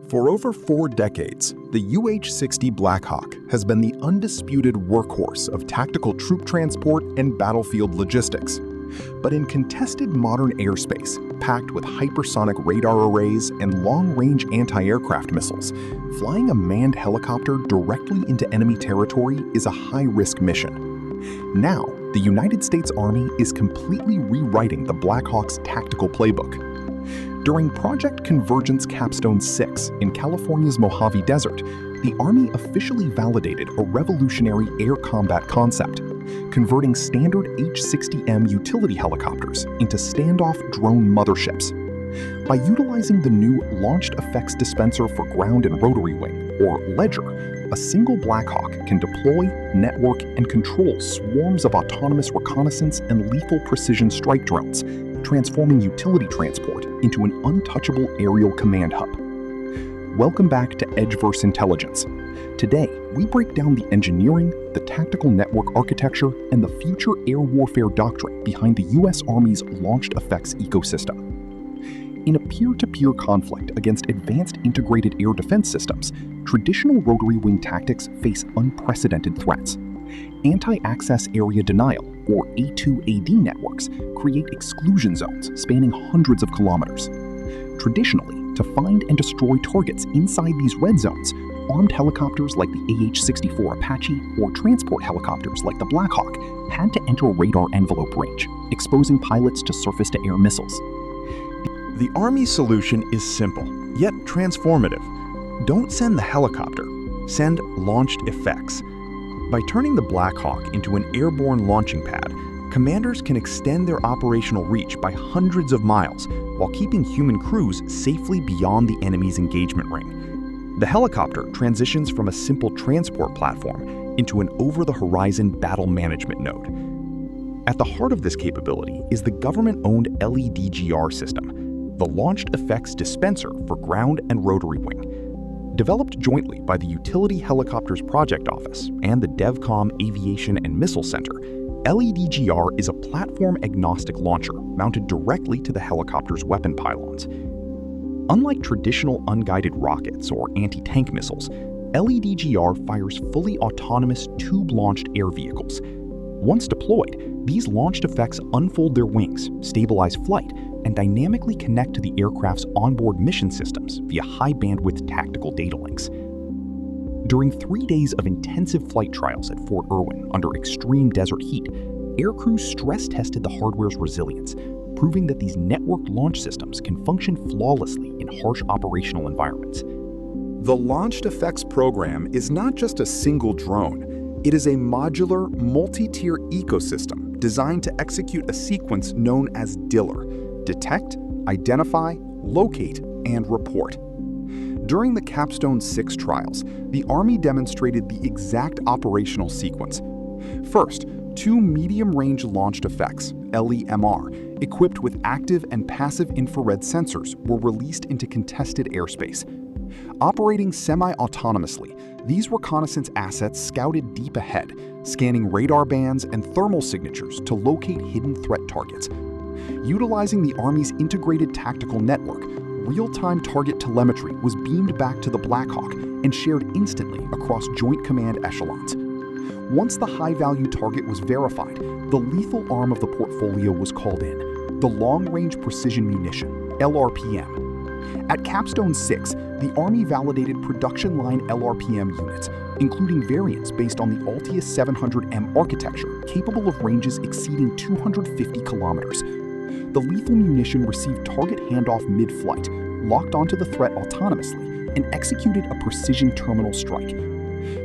For over 4 decades, the H-60 Black Hawk has been the undisputed workhorse of tactical troop transport and battlefield logistics. But in contested modern airspace, packed with hypersonic radar arrays and long-range anti-aircraft missiles, flying a manned helicopter directly into enemy territory is a high-risk mission. Now, the United States Army is completely rewriting the Black Hawk's tactical playbook. During Project Convergence Capstone 6 in California's Mojave Desert, the Army officially validated a revolutionary air combat concept, converting standard H-60M utility helicopters into standoff drone motherships. By utilizing the new Launched Effects Dispenser for Ground and Rotary-Wing, or LEDGR, a single Black Hawk can deploy, network, and control swarms of autonomous reconnaissance and lethal precision strike drones, transforming utility transport into an untouchable aerial command hub. Welcome back to EdgeVerse Intelligence. Today, we break down the engineering, the tactical network architecture, and the future air warfare doctrine behind the U.S. Army's launched effects ecosystem. In a peer-to-peer conflict against advanced integrated air defense systems, traditional rotary-wing tactics face unprecedented threats. Anti-access area denial, or A2AD networks, create exclusion zones spanning hundreds of kilometers. Traditionally, to find and destroy targets inside these red zones, armed helicopters like the AH-64 Apache or transport helicopters like the Blackhawk had to enter radar envelope range, exposing pilots to surface-to-air missiles. The Army's solution is simple, yet transformative. Don't send the helicopter, send launched effects. By turning the Blackhawk into an airborne launching pad, commanders can extend their operational reach by hundreds of miles while keeping human crews safely beyond the enemy's engagement ring. The helicopter transitions from a simple transport platform into an over-the-horizon battle management node. At the heart of this capability is the government-owned LEDGR system, the Launched Effects Dispenser for Ground and Rotary-Wing. Developed jointly by the Utility Helicopters Project Office and the DevCom Aviation and Missile Center, LEDGR is a platform-agnostic launcher mounted directly to the helicopter's weapon pylons. Unlike traditional unguided rockets or anti-tank missiles, LEDGR fires fully autonomous tube-launched air vehicles. Once deployed, these launched effects unfold their wings, stabilize flight, and dynamically connect to the aircraft's onboard mission systems via high-bandwidth tactical data links. During 3 days of intensive flight trials at Fort Irwin under extreme desert heat, aircrews stress-tested the hardware's resilience, proving that these networked launch systems can function flawlessly in harsh operational environments. The Launched Effects program is not just a single drone. It is a modular, multi-tier ecosystem designed to execute a sequence known as DILR: detect, identify, locate, and report. During the Capstone 6 trials, the Army demonstrated the exact operational sequence. First, 2 medium-range launched effects, LEMR, equipped with active and passive infrared sensors, were released into contested airspace. Operating semi-autonomously, these reconnaissance assets scouted deep ahead, scanning radar bands and thermal signatures to locate hidden threat targets. Utilizing the Army's integrated tactical network, real-time target telemetry was beamed back to the Blackhawk and shared instantly across Joint Command echelons. Once the high-value target was verified, the lethal arm of the portfolio was called in, the Long-Range Precision Munition, LRPM. At Capstone 6, the Army validated production line LRPM units, including variants based on the Altius 700M architecture capable of ranges exceeding 250 kilometers. The lethal munition received target handoff mid-flight, locked onto the threat autonomously, and executed a precision terminal strike.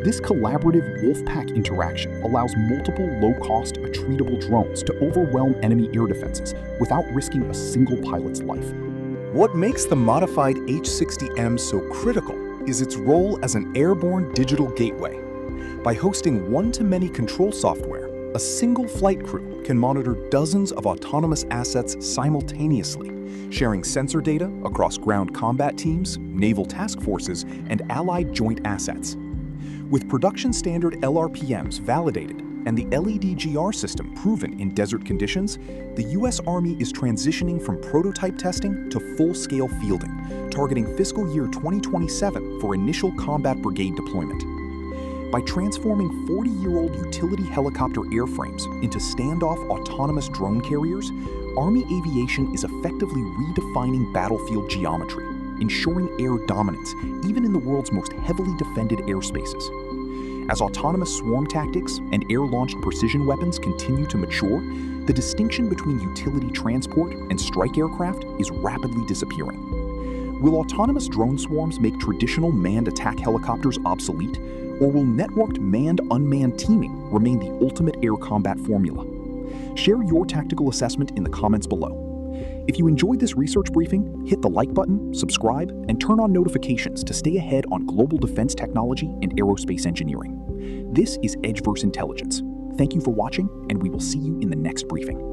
This collaborative Wolfpack interaction allows multiple low-cost, attreatable drones to overwhelm enemy air defenses without risking a single pilot's life. What makes the modified H-60M so critical is its role as an airborne digital gateway. By hosting one-to-many control software, a single flight crew can monitor dozens of autonomous assets simultaneously, sharing sensor data across ground combat teams, naval task forces, and allied joint assets. With production standard LRPMs validated, and the LEDGR system proven in desert conditions, the U.S. Army is transitioning from prototype testing to full-scale fielding, targeting fiscal year 2027 for initial combat brigade deployment. By transforming 40-year-old utility helicopter airframes into standoff autonomous drone carriers, Army aviation is effectively redefining battlefield geometry, ensuring air dominance even in the world's most heavily defended airspaces. As autonomous swarm tactics and air-launched precision weapons continue to mature, the distinction between utility transport and strike aircraft is rapidly disappearing. Will autonomous drone swarms make traditional manned attack helicopters obsolete, or will networked manned-unmanned teaming remain the ultimate air combat formula? Share your tactical assessment in the comments below. If you enjoyed this research briefing, hit the like button, subscribe, and turn on notifications to stay ahead on global defense technology and aerospace engineering. This is EdgeVerse Intelligence. Thank you for watching, and we will see you in the next briefing.